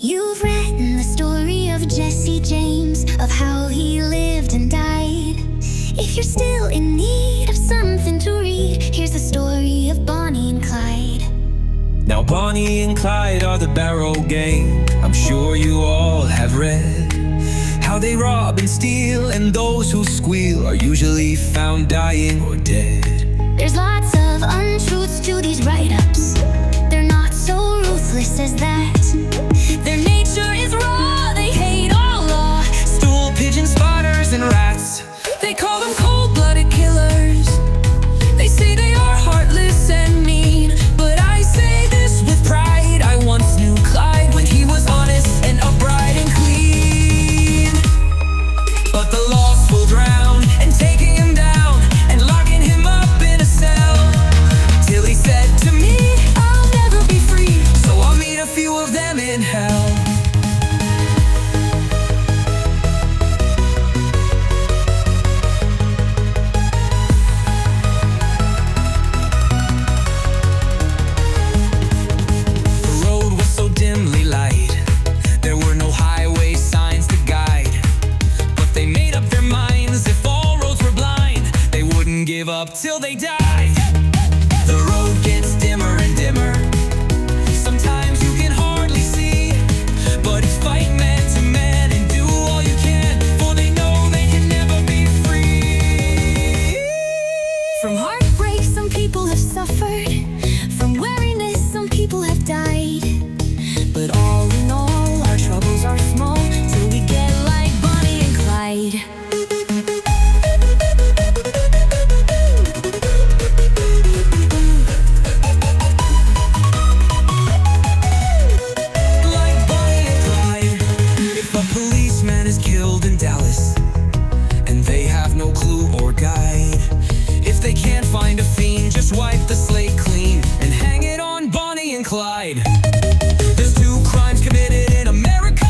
You've written the story of Jesse James, of how he lived and died. If you're still in need of something to read, here's the story of Bonnie and Clyde. Now Bonnie and Clyde are the Barrow gang. I'm sure you all have read how they rob and steal, and those who squeal are usually found dying or dead. There's lots of untruths to these write-ups. They're not so ruthless as that. Their nature is raw, they hate all law. Stool, pigeons, spotters, and rats. They call them cold-blooded killers. They say they are heartless and mean, but I say this with pride. I once knew Clyde when he was honest and upright and clean. But the loss will drown, and taking him down and locking him up in a cell, till he said to me, I'll never be free, so I'll meet a few of them in hell. The road was so dimly light, there were no highway signs to guide. But they made up their minds, if all roads were blind, they wouldn't give up till they died. The road gets dimmer and dimmer, sometimes you can hardly see, but it's fight man to man and do all you can, for they know they can never be free. From heartbreak, some people have suffered. From weariness, some people have died. But all in all, our troubles are small till we get like Bonnie and Clyde. Like Bonnie and Clyde. If a policeman is killed in Dallas and they have no clue or guide, if they can't find a fiend, just wipe the slate clean and hang it on Bonnie and Clyde. There's two crimes committed in America,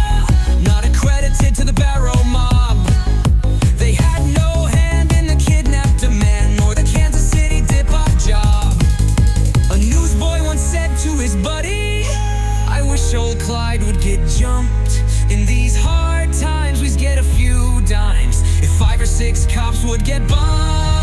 not accredited to the Barrow mob. They had no hand in the kidnapped a man, nor the Kansas City dip-off job. A newsboy once said to his buddy, I wish old Clyde would get jumped. In these hard times, we'd get a few dimes if 5 or 6 cops would get bumped.